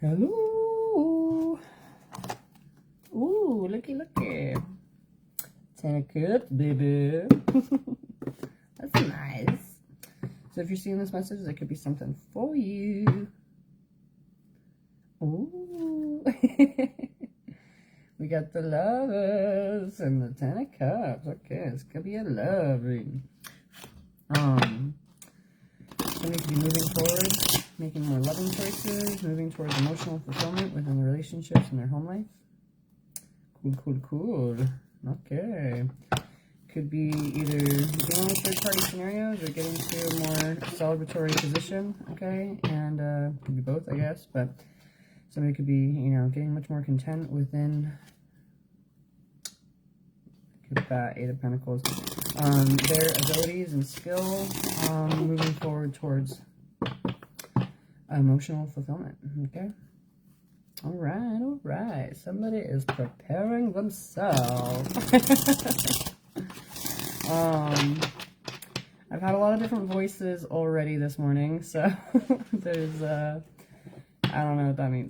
Hello. Ooh, looky. Ten of Cups, baby. That's nice. So if you're seeing this message, there could be something for you. Ooh. We got the Lovers and the Ten of Cups. Okay, this could be a love reading. Somebody could be moving forward, making more loving choices, moving towards emotional fulfillment within the relationships and their home life. Cool. Okay. Could be either dealing with third-party scenarios or getting to a more celebratory position, okay? And could be both, I guess, but somebody could be, getting much more content within that Eight of Pentacles. Their abilities and skills, moving forward towards emotional fulfillment, okay? All right. Somebody is preparing themselves. I've had a lot of different voices already this morning, so there's, I don't know what that means.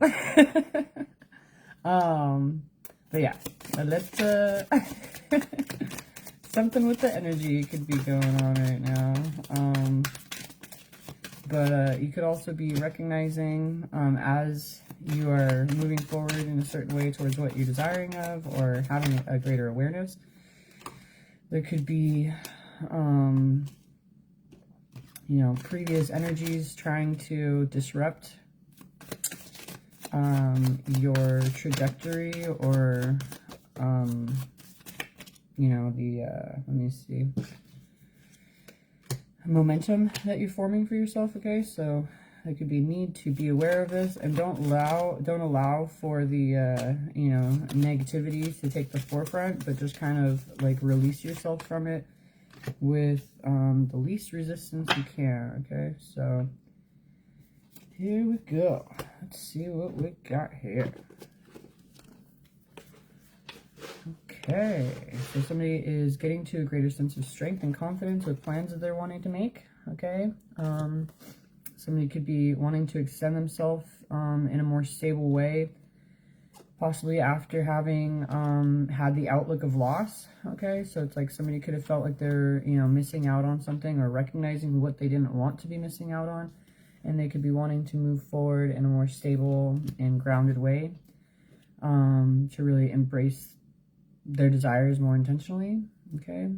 But yeah, let's, something with the energy could be going on right now. But you could also be recognizing as you are moving forward in a certain way towards what you're desiring of, or having a greater awareness. There could be, previous energies trying to disrupt your trajectory, or, let me see, momentum that you're forming for yourself, okay? So there could be need to be aware of this, and don't allow for the, negativity to take the forefront, but just kind of like release yourself from it with the least resistance you can, okay? So here we go. Let's see what we got here. Okay, so somebody is getting to a greater sense of strength and confidence with plans that they're wanting to make, okay? Somebody could be wanting to extend themselves in a more stable way, possibly after having had the outlook of loss, okay? So it's like somebody could have felt like they're, missing out on something, or recognizing what they didn't want to be missing out on, and they could be wanting to move forward in a more stable and grounded way, to really embrace their desires more intentionally, okay?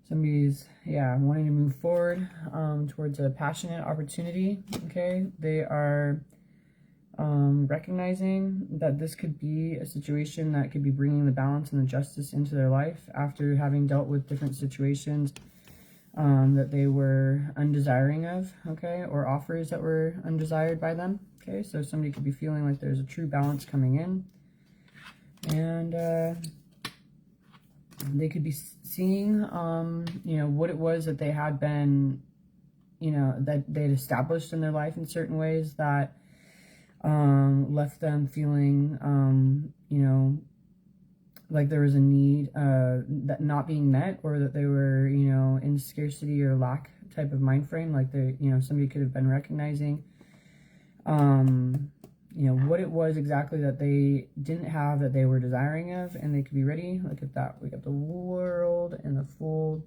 Somebody's, wanting to move forward towards a passionate opportunity, okay? They are recognizing that this could be a situation that could be bringing the balance and the justice into their life after having dealt with different situations that they were undesiring of, okay? Or offers that were undesired by them, okay? So somebody could be feeling like there's a true balance coming in. And they could be seeing, what it was that they had been, that they'd established in their life in certain ways that left them feeling, like there was a need that not being met, or that they were, in scarcity or lack type of mind frame. Like they, somebody could have been recognizing, what it was exactly that they didn't have that they were desiring of, and they could be ready. Look at that. We got the World and the Fool.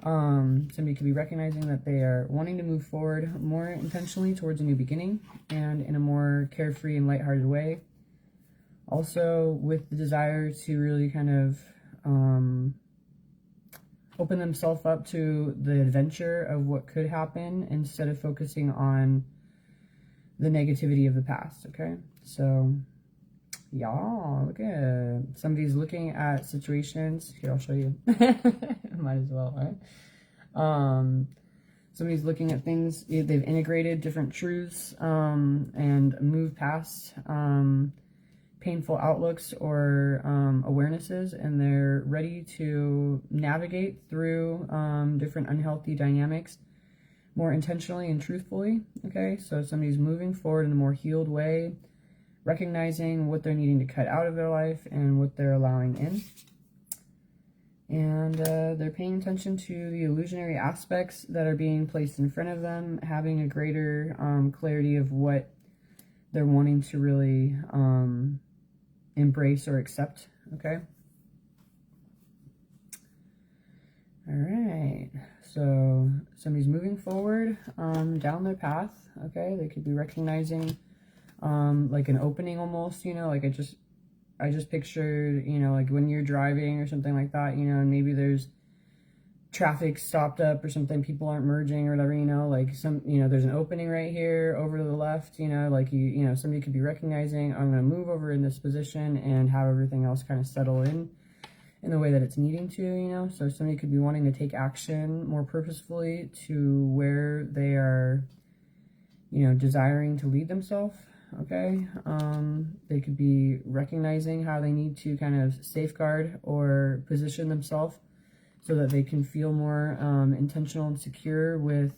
Somebody could be recognizing that they are wanting to move forward more intentionally towards a new beginning, and in a more carefree and lighthearted way. Also with the desire to really kind of open themselves up to the adventure of what could happen, instead of focusing on the negativity of the past, okay? So, look at, somebody's looking at situations. Here, I'll show you. Might as well, right? Somebody's looking at things, they've integrated different truths and moved past painful outlooks or awarenesses, and they're ready to navigate through different unhealthy dynamics more intentionally and truthfully, okay? So somebody's moving forward in a more healed way, recognizing what they're needing to cut out of their life and what they're allowing in. And they're paying attention to the illusionary aspects that are being placed in front of them, having a greater clarity of what they're wanting to really embrace or accept, okay? All right, so somebody's moving forward down their path, okay? They could be recognizing like an opening almost, you know, like I just pictured, you know, like when you're driving or something like that, you know, and maybe there's traffic stopped up or something, people aren't merging or whatever, you know, like some, you know, there's an opening right here over to the left, you know, like you know, somebody could be recognizing, I'm going to move over in this position and have everything else kind of settle in the way that it's needing to, you know. So somebody could be wanting to take action more purposefully to where they are, you know, desiring to lead themselves, okay? They could be recognizing how they need to kind of safeguard or position themselves so that they can feel more intentional and secure with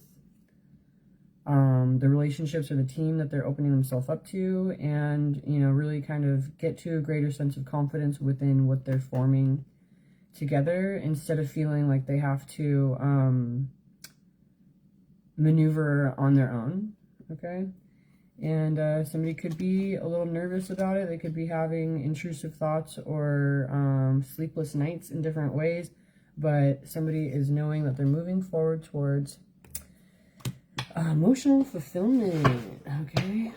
the relationships or the team that they're opening themselves up to, and, you know, really kind of get to a greater sense of confidence within what they're forming together, instead of feeling like they have to maneuver on their own, okay? And somebody could be a little nervous about it. They could be having intrusive thoughts or sleepless nights in different ways, but somebody is knowing that they're moving forward towards emotional fulfillment, okay?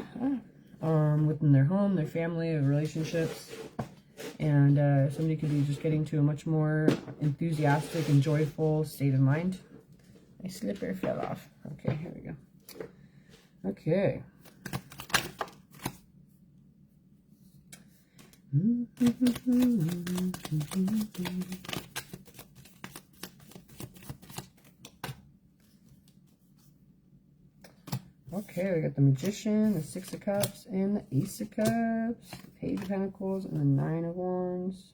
Within their home, their family, their relationships. And somebody could be just getting to a much more enthusiastic and joyful state of mind. My slipper fell off. Okay, here we go. Okay. Okay, we got the Magician, the Six of Cups, and the Ace of Cups, the Page of Pentacles, and the Nine of Wands.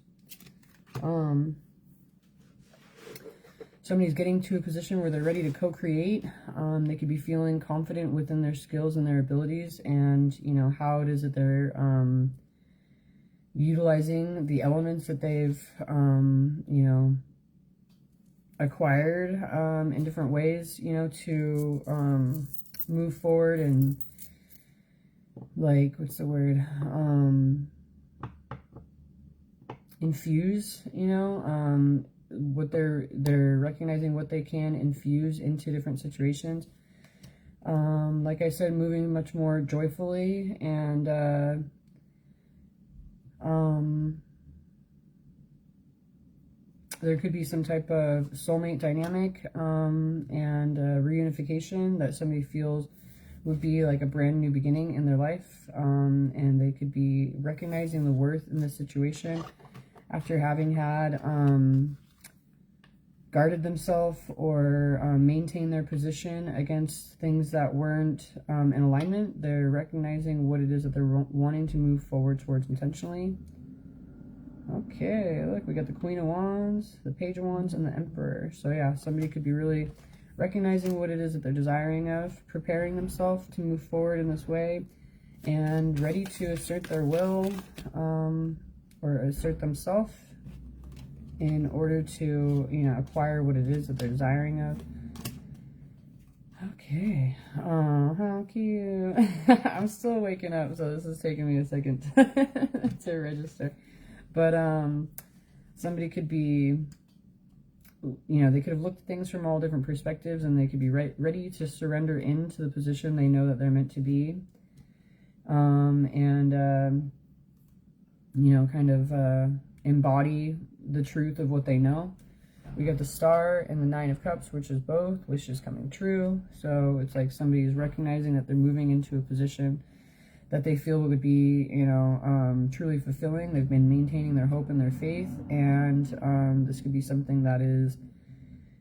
Somebody's getting to a position where they're ready to co-create. They could be feeling confident within their skills and their abilities, and, you know, how it is that they're utilizing the elements that they've, you know, acquired in different ways, you know, to move forward and, like, what's the word, infuse, you know, what they're recognizing what they can infuse into different situations. Like I said, moving much more joyfully, and there could be some type of soulmate dynamic and reunification that somebody feels would be like a brand new beginning in their life, and they could be recognizing the worth in the situation after having had guarded themselves or maintained their position against things that weren't in alignment. They're recognizing what it is that they're wanting to move forward towards intentionally. Okay, look, we got the Queen of Wands, the Page of Wands, and the Emperor. So yeah, somebody could be really recognizing what it is that they're desiring of, preparing themselves to move forward in this way, and ready to assert their will or assert themselves in order to, you know, acquire what it is that they're desiring of. Okay. Oh, how cute. I'm still waking up, so this is taking me a second to register. But somebody could be, you know, they could have looked at things from all different perspectives, and they could be ready to surrender into the position they know that they're meant to be. You know, kind of embody the truth of what they know. We got the Star and the Nine of Cups, which is both wishes coming true. So it's like somebody's recognizing that they're moving into a position that they feel would be, you know, truly fulfilling. They've been maintaining their hope and their faith, and this could be something that is,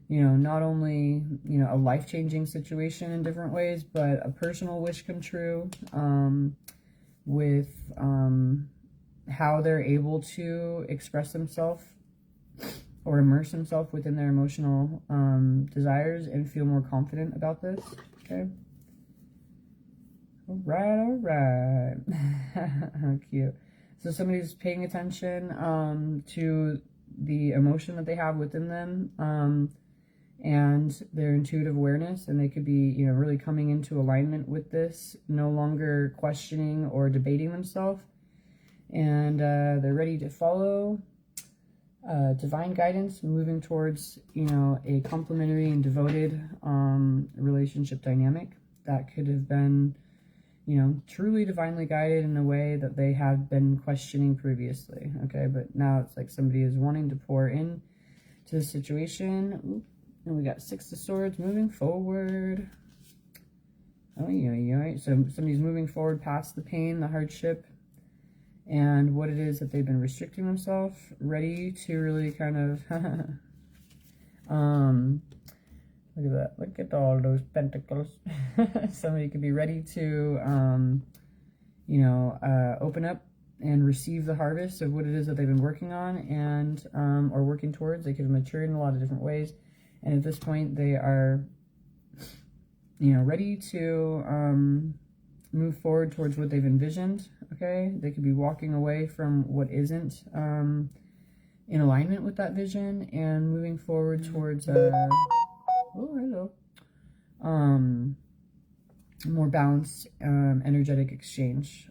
you know, not only, you know, a life-changing situation in different ways, but a personal wish come true with how they're able to express themselves or immerse themselves within their emotional desires and feel more confident about this, okay? All right. How cute. So somebody's paying attention to the emotion that they have within them and their intuitive awareness, and they could be, you know, really coming into alignment with this, no longer questioning or debating themselves, and they're ready to follow divine guidance, moving towards, you know, a complementary and devoted relationship dynamic that could have been, you know, truly divinely guided in a way that they had been questioning previously. Okay, but now it's like somebody is wanting to pour in to the situation. Ooh, and we got Six of Swords moving forward. Oh, yeah. So somebody's moving forward past the pain, the hardship, and what it is that they've been restricting themselves, ready to really kind of look at that, look at all those pentacles. Somebody could be ready to you know, open up and receive the harvest of what it is that they've been working on, and or working towards. They could have matured in a lot of different ways, and at this point they are, you know, ready to move forward towards what they've envisioned. Okay, they could be walking away from what isn't in alignment with that vision, and moving forward towards oh, hello, more balanced energetic exchange,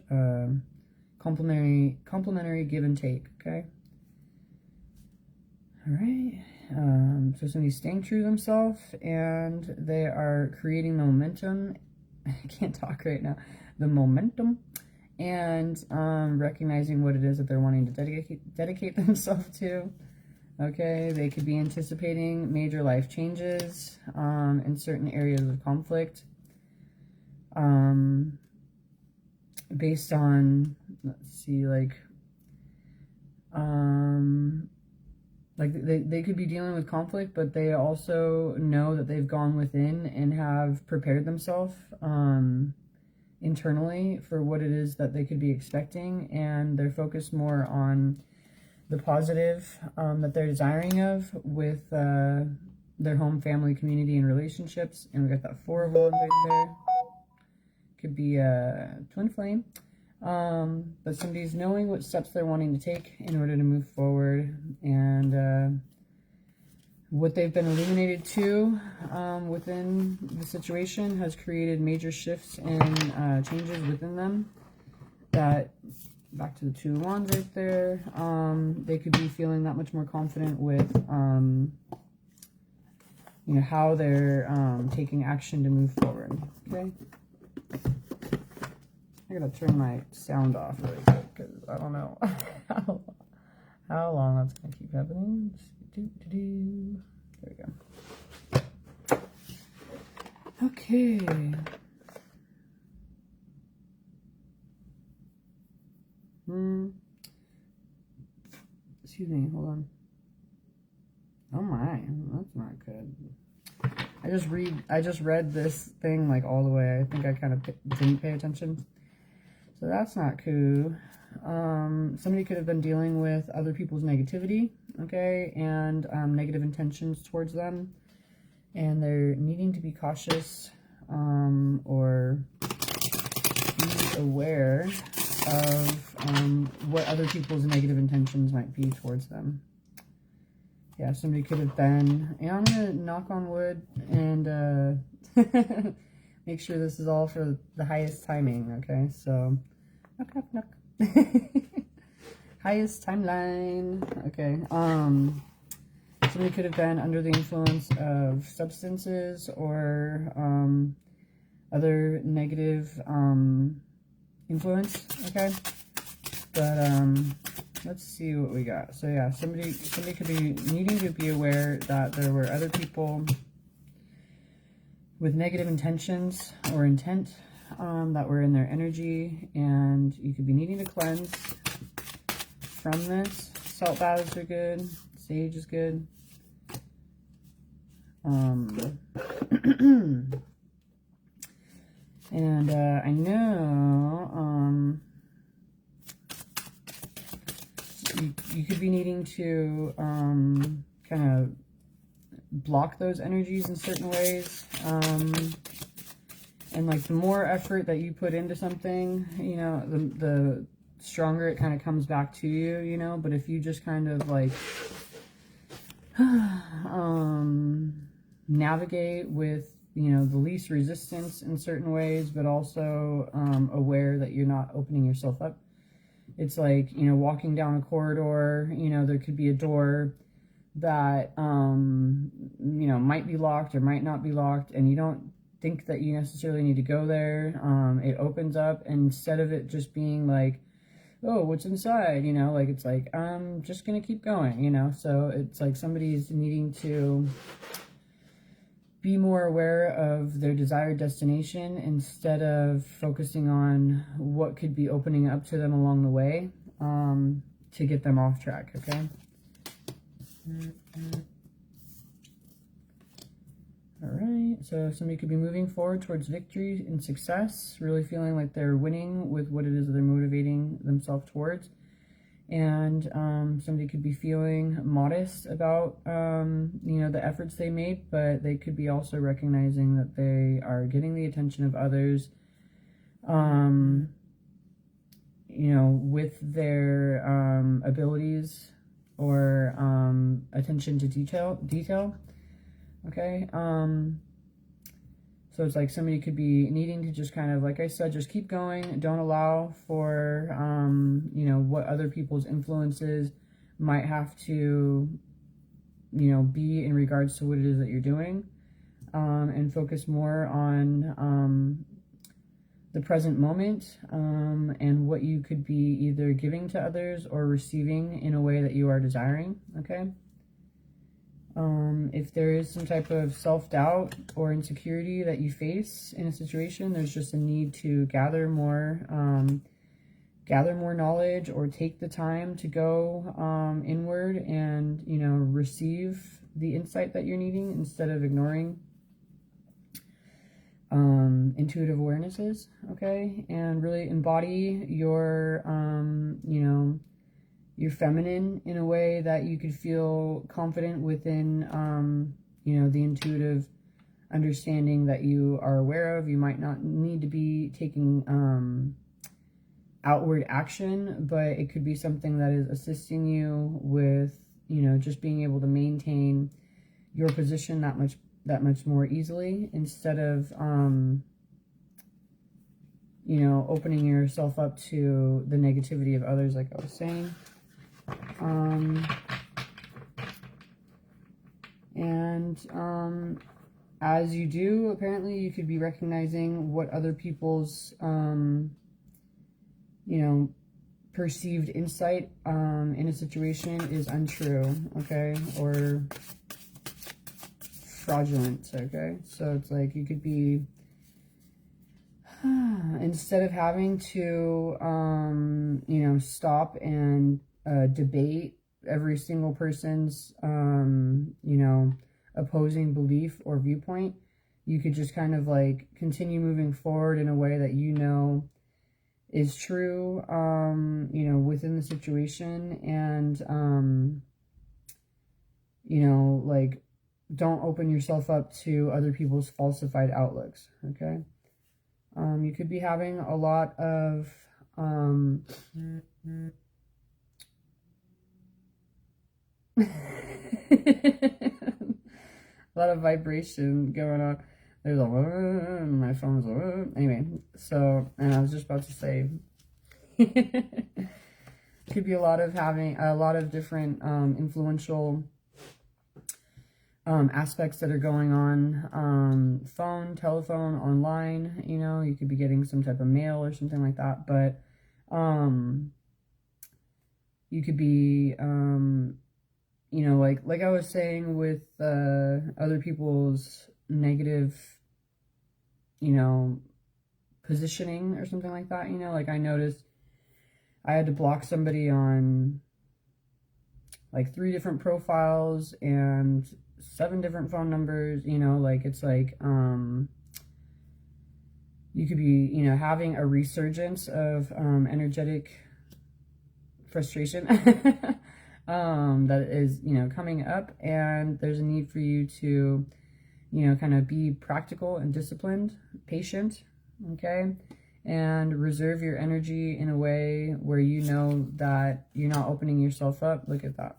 complementary give and take. Okay, all right. So somebody's staying true to themselves, and they are creating the momentum. I can't talk right now. The momentum, and recognizing what it is that they're wanting to dedicate themselves to. Okay, they could be anticipating major life changes in certain areas of conflict, based on, let's see, like they could be dealing with conflict, but they also know that they've gone within and have prepared themselves internally for what it is that they could be expecting, and they're focused more on the positive that they're desiring of with their home, family, community, and relationships. And we got that Four of Wands right there. Could be a twin flame. But somebody's knowing what steps they're wanting to take in order to move forward, and what they've been illuminated to within the situation has created major shifts and changes within them. That, back to the Two of Wands right there, they could be feeling that much more confident with you know, how they're taking action to move forward. Okay, I gotta turn my sound off really quick because I don't know how long that's gonna keep happening. There we go. Okay. Excuse me, hold on. Oh my, that's not good. I just read this thing like all the way. I think I kind of didn't pay attention. So that's not cool. Somebody could have been dealing with other people's negativity, okay, and negative intentions towards them, and they're needing to be cautious or be aware of what other people's negative intentions might be towards them. Yeah, somebody could have been, and I'm going to knock on wood and make sure this is all for the highest timing, okay? So, knock, knock, knock. Highest timeline, okay. Somebody could have been under the influence of substances or other negative influence, okay? But let's see what we got. So yeah, somebody could be needing to be aware that there were other people with negative intentions or intent that were in their energy, and you could be needing to cleanse from this. Salt baths are good. Sage is good. And I know you could be needing to kind of block those energies in certain ways. And like the more effort that you put into something, you know, the stronger it kind of comes back to you, you know. But if you just kind of like navigate with, you know, the least resistance in certain ways, but also aware that you're not opening yourself up. It's like, you know, walking down a corridor, you know, there could be a door that, you know, might be locked or might not be locked, and you don't think that you necessarily need to go there. It opens up, and instead of it just being like, oh, what's inside, you know, like, it's like, I'm just gonna keep going, you know. So it's like somebody's needing to be more aware of their desired destination instead of focusing on what could be opening up to them along the way, to get them off track, okay? All right, so somebody could be moving forward towards victory and success, really feeling like they're winning with what it is that they're motivating themselves towards. And somebody could be feeling modest about, you know, the efforts they made, but they could be also recognizing that they are getting the attention of others, you know, with their abilities or attention to detail. Okay. So it's like somebody could be needing to just kind of, like I said, just keep going. Don't allow for, you know, what other people's influences might have to, you know, be in regards to what it is that you're doing, and focus more on the present moment, and what you could be either giving to others or receiving in a way that you are desiring, okay? If there is some type of self-doubt or insecurity that you face in a situation, there's just a need to gather more knowledge, or take the time to go inward and, you know, receive the insight that you're needing instead of ignoring intuitive awarenesses, okay? And really embody your, you know, you're feminine in a way that you could feel confident within, you know, the intuitive understanding that you are aware of. You might not need to be taking outward action, but it could be something that is assisting you with, you know, just being able to maintain your position that much more easily, instead of, you know, opening yourself up to the negativity of others, like I was saying. As you do, apparently you could be recognizing what other people's, you know, perceived insight in a situation is untrue, okay, or fraudulent, okay? So it's like you could be, instead of having to, you know, stop and debate every single person's, you know, opposing belief or viewpoint, you could just kind of like continue moving forward in a way that you know is true, you know, within the situation, and, you know, like, don't open yourself up to other people's falsified outlooks, okay? You could be having a lot of, a lot of vibration going on. There's a my phone's anyway. So, and I was just about to say, could be a lot of having a lot of different influential aspects that are going on, phone, telephone, online. You know, you could be getting some type of mail or something like that, but you could be you know, like I was saying with other people's negative, you know, positioning or something like that, you know, like I noticed I had to block somebody on like 3 different profiles and 7 different phone numbers, you know, like it's like, you could be, you know, having a resurgence of energetic frustration that is, you know, coming up, and there's a need for you to, you know, kind of be practical and disciplined, patient, okay, and reserve your energy in a way where you know that you're not opening yourself up. Look at that.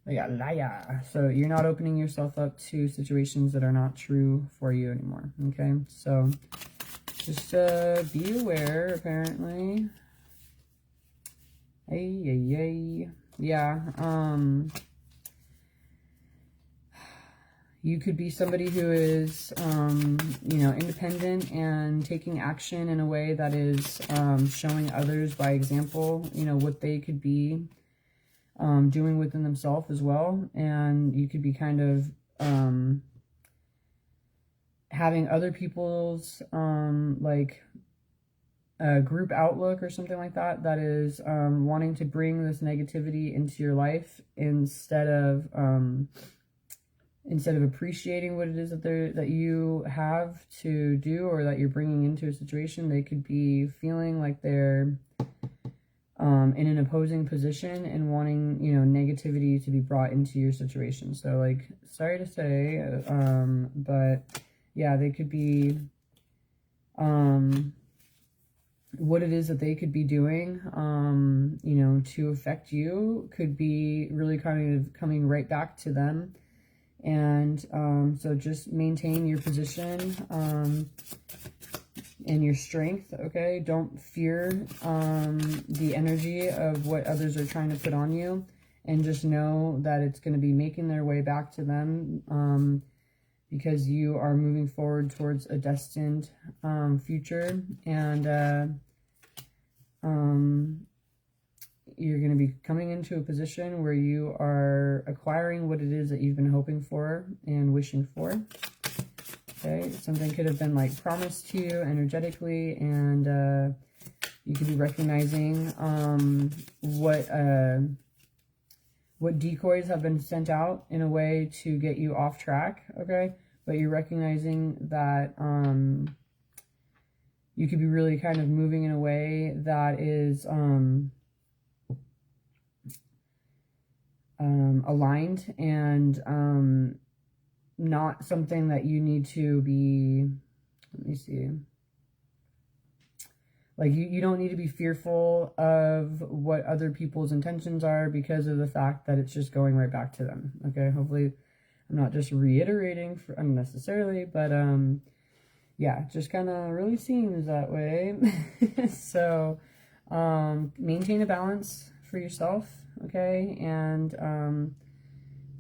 Yeah, liar. So you're not opening yourself up to situations that are not true for you anymore. Okay, so just be aware, apparently. Hey. Yeah, you could be somebody who is, you know, independent and taking action in a way that is showing others by example, you know, what they could be doing within themselves as well. And you could be kind of having other people's like a group outlook or something like that, that is wanting to bring this negativity into your life instead of appreciating what it is that you have to do or that you're bringing into a situation. They could be feeling like they're in an opposing position and wanting, you know, negativity to be brought into your situation. So, like, sorry to say, but yeah, they could be, what it is that they could be doing, you know, to affect you could be really kind of coming right back to them. And so just maintain your position and your strength, okay? Don't fear the energy of what others are trying to put on you, and just know that it's going to be making their way back to them because you are moving forward towards a destined future, and you're going to be coming into a position where you are acquiring what it is that you've been hoping for and wishing for. Okay, something could have been like promised to you energetically, and you could be recognizing what decoys have been sent out in a way to get you off track. Okay, but you're recognizing that you could be really kind of moving in a way that is aligned and not something that you need to be, let me see, like you don't need to be fearful of what other people's intentions are because of the fact that it's just going right back to them. Okay, hopefully I'm not just reiterating for unnecessarily, but yeah, just kind of really seems that way. So maintain a balance for yourself, okay, and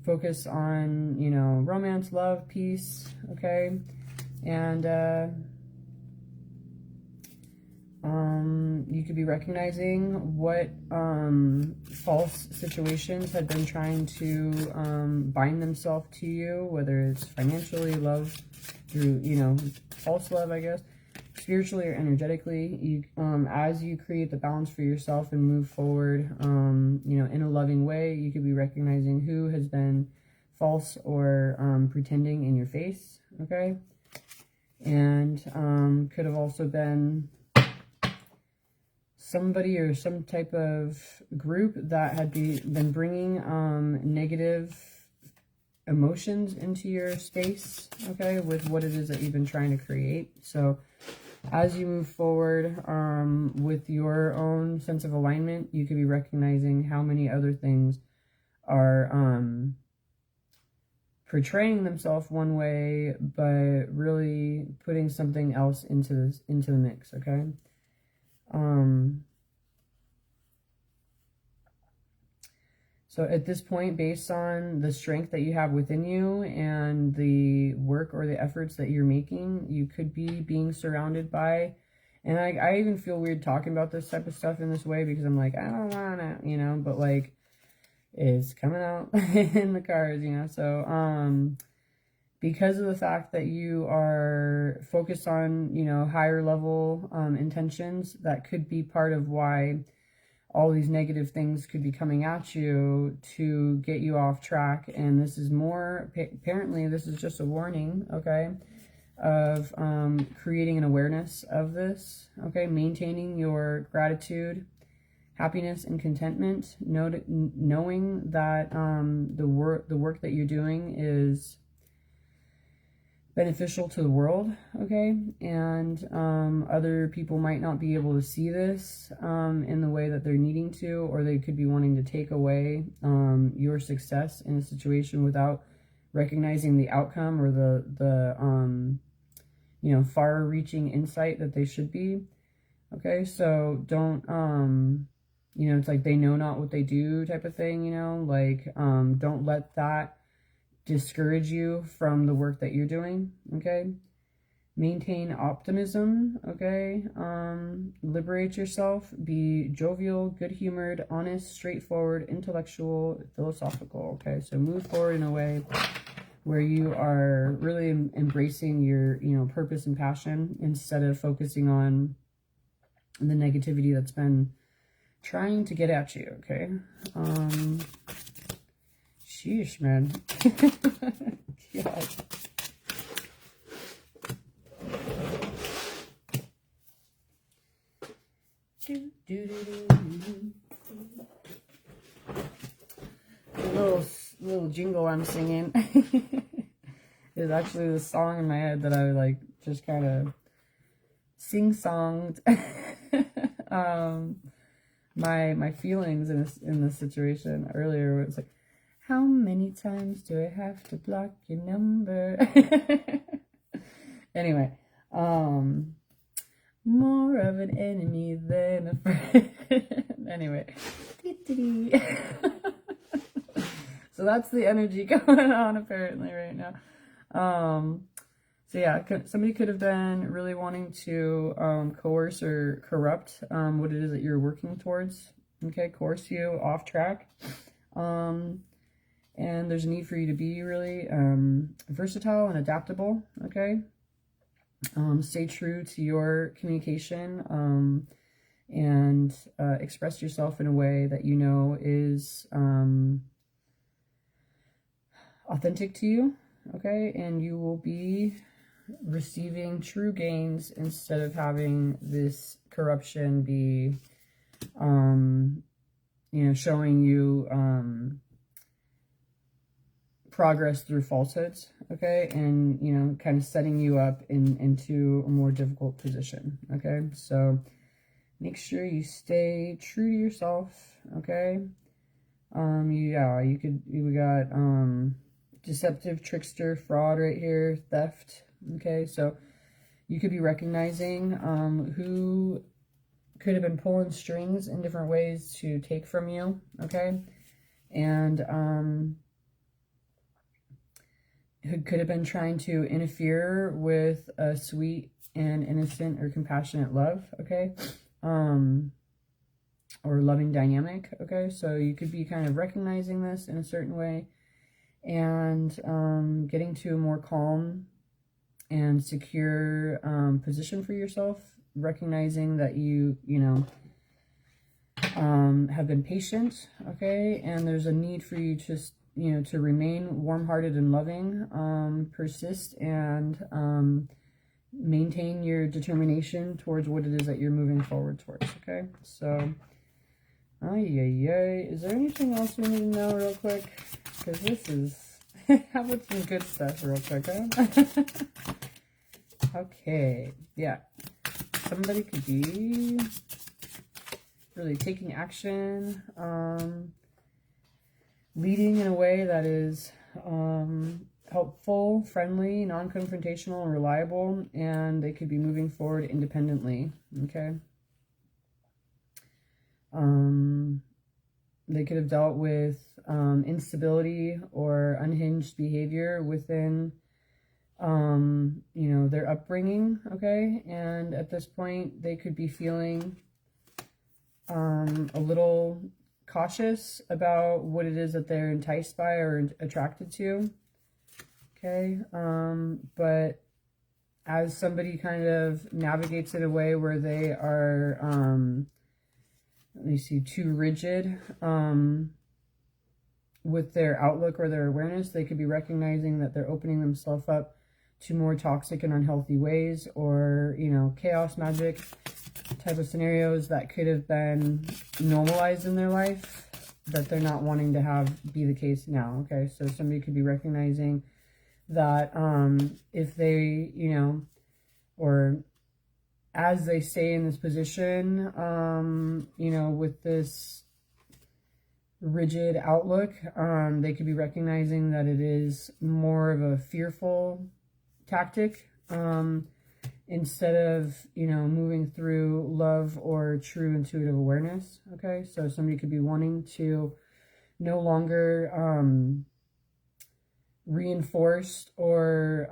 focus on, you know, romance, love, peace, okay, and you could be recognizing what false situations had been trying to bind themselves to you, whether it's financially, love, through, you know, false love, I guess, spiritually or energetically. You as you create the balance for yourself and move forward, you know, in a loving way, you could be recognizing who has been false or pretending in your face, okay, and could have also been somebody or some type of group that had been bringing negative emotions into your space, okay, with what it is that you've been trying to create. So as you move forward with your own sense of alignment, you could be recognizing how many other things are portraying themselves one way, but really putting something else into the mix, okay? So at this point, based on the strength that you have within you and the work or the efforts that you're making, you could be being surrounded by, and I even feel weird talking about this type of stuff in this way because I'm like, I don't wanna, you know, but like, it's coming out in the cards, you know, so, because of the fact that you are focused on, you know, higher level intentions, that could be part of why all these negative things could be coming at you to get you off track. And this is more, apparently this is just a warning, okay, of creating an awareness of this, okay, maintaining your gratitude, happiness, and contentment, knowing that the work that you're doing is beneficial to the world, okay? And other people might not be able to see this in the way that they're needing to, or they could be wanting to take away your success in a situation without recognizing the outcome or the you know, far-reaching insight that they should be, okay? So don't, you know, it's like they know not what they do type of thing, you know? Like, don't let that discourage you from the work that you're doing, okay? Maintain optimism, okay? Liberate yourself. Be jovial, good-humored, honest, straightforward, intellectual, philosophical, okay? So move forward in a way where you are really embracing your, you know, purpose and passion instead of focusing on the negativity that's been trying to get at you, okay? Sheesh, man. God. Little jingle I'm singing is actually the song in my head that I like just kind of sing-songed my feelings in this situation earlier. Where it's like, how many times do I have to block your number? Anyway, more of an enemy than a friend. Anyway. So that's the energy going on apparently right now. So yeah, somebody could have been really wanting to coerce or corrupt what it is that you're working towards. Okay, coerce you off track. And there's a need for you to be really versatile and adaptable, okay? Stay true to your communication and express yourself in a way that you know is authentic to you, okay? And you will be receiving true gains instead of having this corruption be, you know, showing you progress through falsehoods, okay? And, you know, kind of setting you up into a more difficult position, okay? So make sure you stay true to yourself, okay? Yeah, we got deceptive, trickster, fraud right here, theft, okay? So you could be recognizing who could have been pulling strings in different ways to take from you, okay? And who could have been trying to interfere with a sweet and innocent or compassionate love, okay? Or loving dynamic, okay? So you could be kind of recognizing this in a certain way and getting to a more calm and secure position for yourself, recognizing that you know, have been patient, okay? And there's a need for you to, you know, to remain warm-hearted and loving, persist and maintain your determination towards what it is that you're moving forward towards, okay? So, is there anything else we need to know real quick? Because this is, how about some good stuff real quick, huh? Okay, yeah. Somebody could be really taking action, leading in a way that is helpful, friendly, non-confrontational, and reliable, and they could be moving forward independently, okay? They could have dealt with instability or unhinged behavior within, you know, their upbringing, okay? And at this point, they could be feeling a little cautious about what it is that they're enticed by or attracted to, okay? But as somebody kind of navigates in a way where they are, let me see, too rigid with their outlook or their awareness, they could be recognizing that they're opening themselves up to more toxic and unhealthy ways, or, you know, chaos magic type of scenarios that could have been normalized in their life that they're not wanting to have be the case now, okay? So somebody could be recognizing that if they, you know, or as they stay in this position, you know, with this rigid outlook, they could be recognizing that it is more of a fearful tactic, instead of, you know, moving through love or true intuitive awareness. Okay, so somebody could be wanting to no longer reinforce or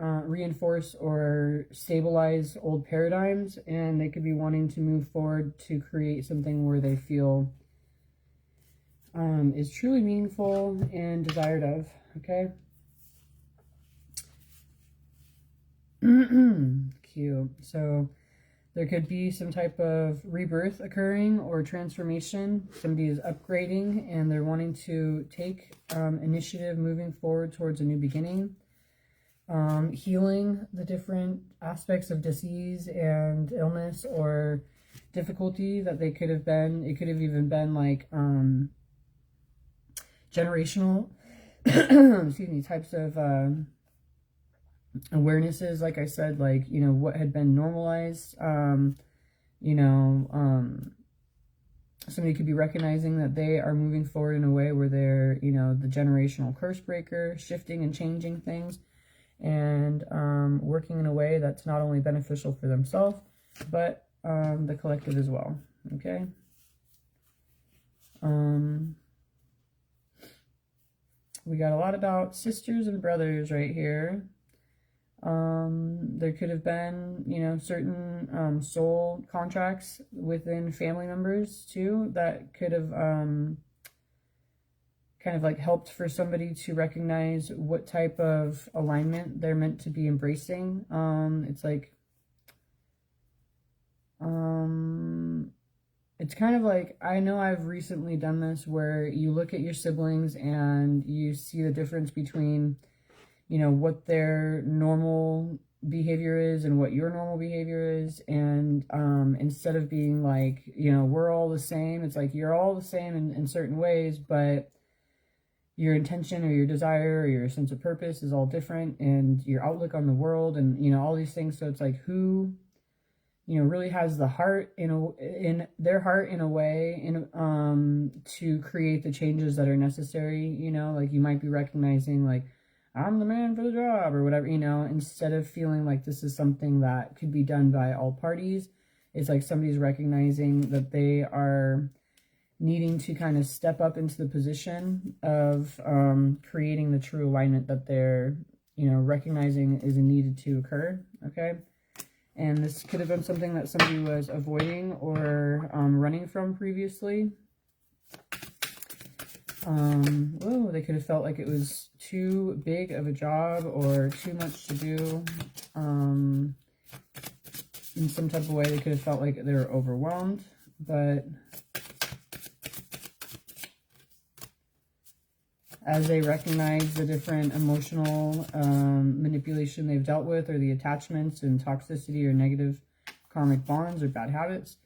stabilize old paradigms, and they could be wanting to move forward to create something where they feel is truly meaningful and desired of. Okay. Cute. So there could be some type of rebirth occurring or transformation. Somebody is upgrading and they're wanting to take initiative moving forward towards a new beginning. Healing the different aspects of disease and illness or difficulty that they could have been. It could have even been like generational excuse me, types of awarenesses, like I said, like, you know, what had been normalized. You know, somebody could be recognizing that they are moving forward in a way where they're, you know, the generational curse breaker, shifting and changing things, and working in a way that's not only beneficial for themselves, but the collective as well. Okay. We got a lot about sisters and brothers right here. There could have been, you know, certain soul contracts within family members too that could have kind of like helped for somebody to recognize what type of alignment they're meant to be embracing. It's like it's kind of like, I know I've recently done this where you look at your siblings and you see the difference between, you know, what their normal behavior is and what your normal behavior is. And instead of being like, you know, we're all the same, it's like you're all the same in certain ways, but your intention or your desire or your sense of purpose is all different, and your outlook on the world and, you know, all these things. So it's like, who, you know, really has the heart in their heart in a way to create the changes that are necessary. You know, like you might be recognizing like, I'm the man for the job or whatever, you know, instead of feeling like this is something that could be done by all parties. It's like somebody's recognizing that they are needing to kind of step up into the position of creating the true alignment that they're, you know, recognizing is needed to occur. Okay. And this could have been something that somebody was avoiding or running from previously. Oh, they could have felt like it was too big of a job or too much to do. In some type of way, they could have felt like they were overwhelmed. But as they recognize the different emotional manipulation they've dealt with, or the attachments and toxicity or negative karmic bonds or bad habits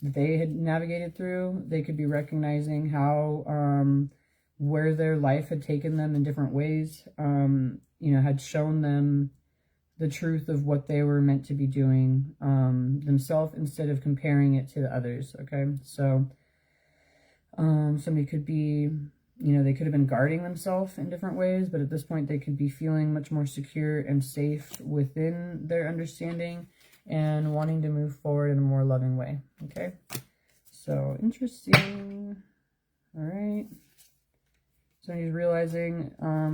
they had navigated through, they could be recognizing how where their life had taken them in different ways, you know, had shown them the truth of what they were meant to be doing themselves, instead of comparing it to the others. Okay, so somebody could be, you know, they could have been guarding themselves in different ways, but at this point they could be feeling much more secure and safe within their understanding and wanting to move forward in a more loving way. Okay, so interesting. All right, so he's realizing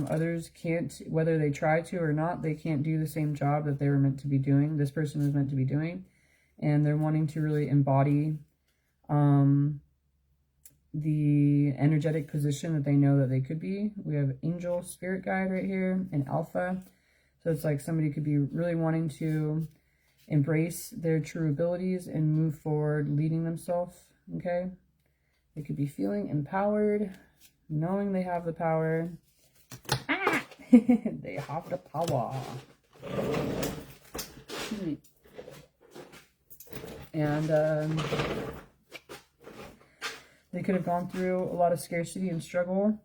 others can't, whether they try to or not, they can't do the same job that they were meant to be doing, this person was meant to be doing, and they're wanting to really embody the energetic position that they know that they could be. We have angel, spirit guide right here, and alpha. So it's like somebody could be really wanting to embrace their true abilities and move forward, leading themselves. Okay, they could be feeling empowered, knowing they have the power. They have the power. And they could have gone through a lot of scarcity and struggle.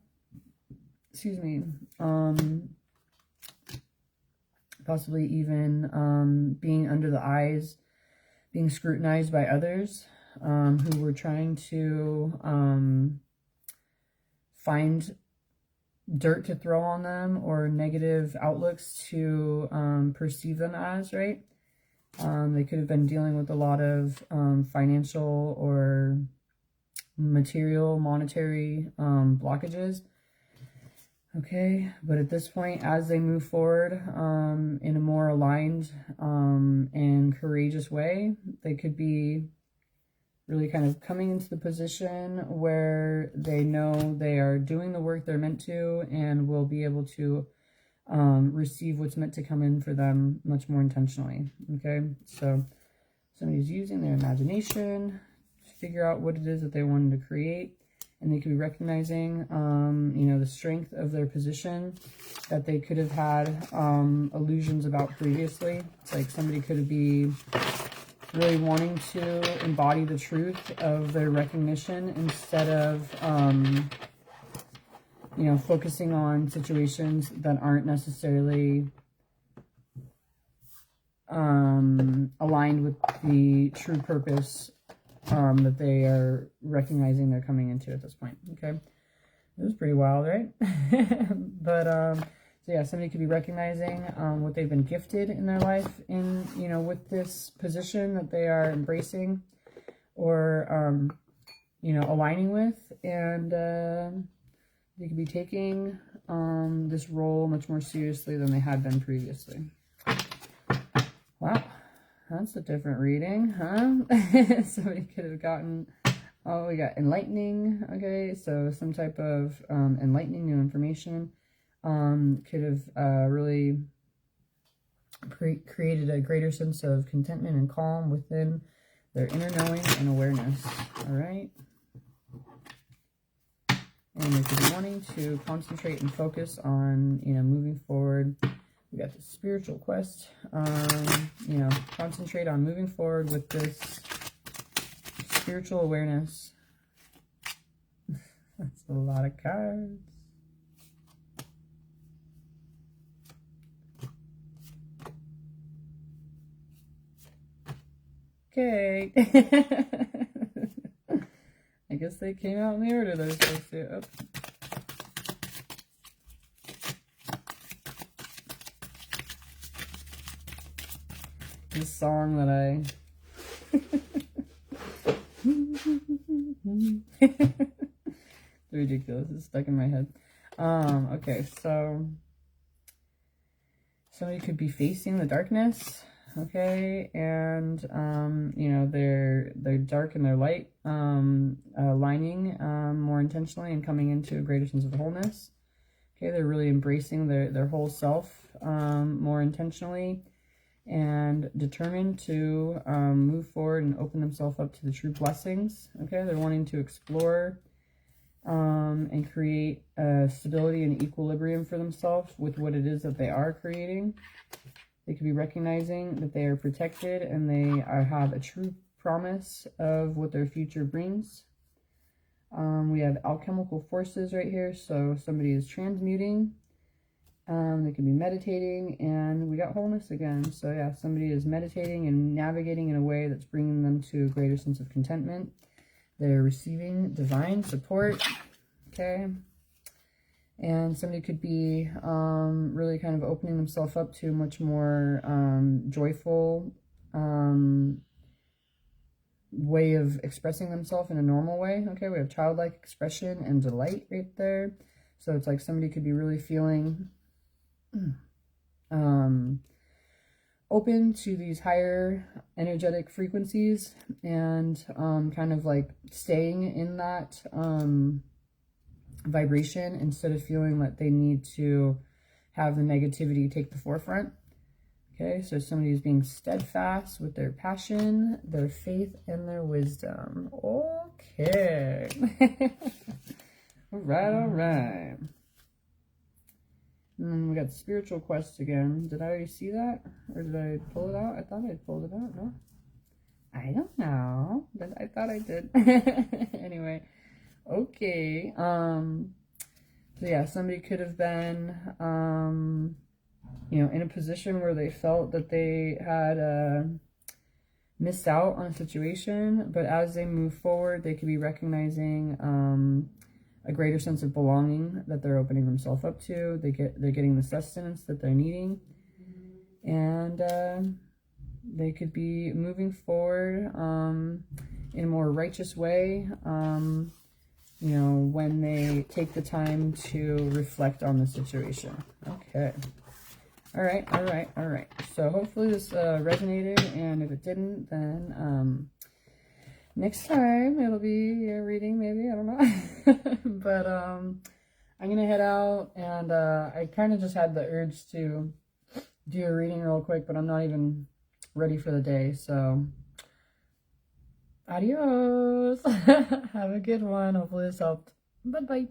Excuse me. possibly even being under the eyes, being scrutinized by others who were trying to find dirt to throw on them or negative outlooks to perceive them as, right? They could have been dealing with a lot of financial or monetary blockages. Okay, but at this point, as they move forward in a more aligned and courageous way, they could be really kind of coming into the position where they know they are doing the work they're meant to and will be able to receive what's meant to come in for them much more intentionally. Okay, so somebody's using their imagination to figure out what it is that they wanted to create, and they could be recognizing, you know, the strength of their position that they could have had illusions about previously. It's like somebody could be really wanting to embody the truth of their recognition instead of, you know, focusing on situations that aren't necessarily aligned with the true purpose that they are recognizing they're coming into at this point. Okay, it was pretty wild, right? But so yeah, somebody could be recognizing what they've been gifted in their life in, you know, with this position that they are embracing or you know, aligning with, and they could be taking this role much more seriously than they had been previously. Wow, that's a different reading, huh? Somebody could have gotten, oh, we got enlightening. Okay, so some type of enlightening new information could have really created a greater sense of contentment and calm within their inner knowing and awareness. All right. And they could be wanting to concentrate and focus on, you know, moving forward. We got the spiritual quest. You know, concentrate on moving forward with this spiritual awareness. That's a lot of cards. Okay. I guess they came out in the order they're supposed to. Oh. This song that ridiculous. It's stuck in my head. Okay, so somebody could be facing the darkness. Okay, and you know, they're dark and they're light, aligning more intentionally and coming into a greater sense of wholeness. Okay, they're really embracing their whole self more intentionally and determined to move forward and open themselves up to the true blessings. Okay, they're wanting to explore and create stability and equilibrium for themselves with what it is that they are creating. They could be recognizing that they are protected and they have a true promise of what their future brings. We have alchemical forces right here, so somebody is transmuting. They could be meditating, and we got wholeness again. So yeah, somebody is meditating and navigating in a way that's bringing them to a greater sense of contentment. They're receiving divine support. Okay. And somebody could be really kind of opening themselves up to a much more joyful way of expressing themselves in a normal way. Okay, we have childlike expression and delight right there. So it's like somebody could be really feeling open to these higher energetic frequencies and kind of like staying in that vibration instead of feeling that they need to have the negativity take the forefront. Okay, so somebody is being steadfast with their passion, their faith, and their wisdom. Okay. All right. And then we got spiritual quest again. Did I already see that? Or did I pull it out? I thought I pulled it out, no? I don't know, but I thought I did. Anyway. Okay, so yeah, somebody could have been you know, in a position where they felt that they had missed out on a situation, but as they move forward, they could be recognizing a greater sense of belonging that they're opening themselves up to. They're getting the sustenance that they're needing, and they could be moving forward in a more righteous way. You know, when they take the time to reflect on the situation. Okay. All right. So hopefully this resonated, and if it didn't, then next time it'll be a reading, maybe, I don't know. But I'm gonna head out, and I kind of just had the urge to do a reading real quick, but I'm not even ready for the day, so adios. Have a good one. Hopefully this helped. Bye bye.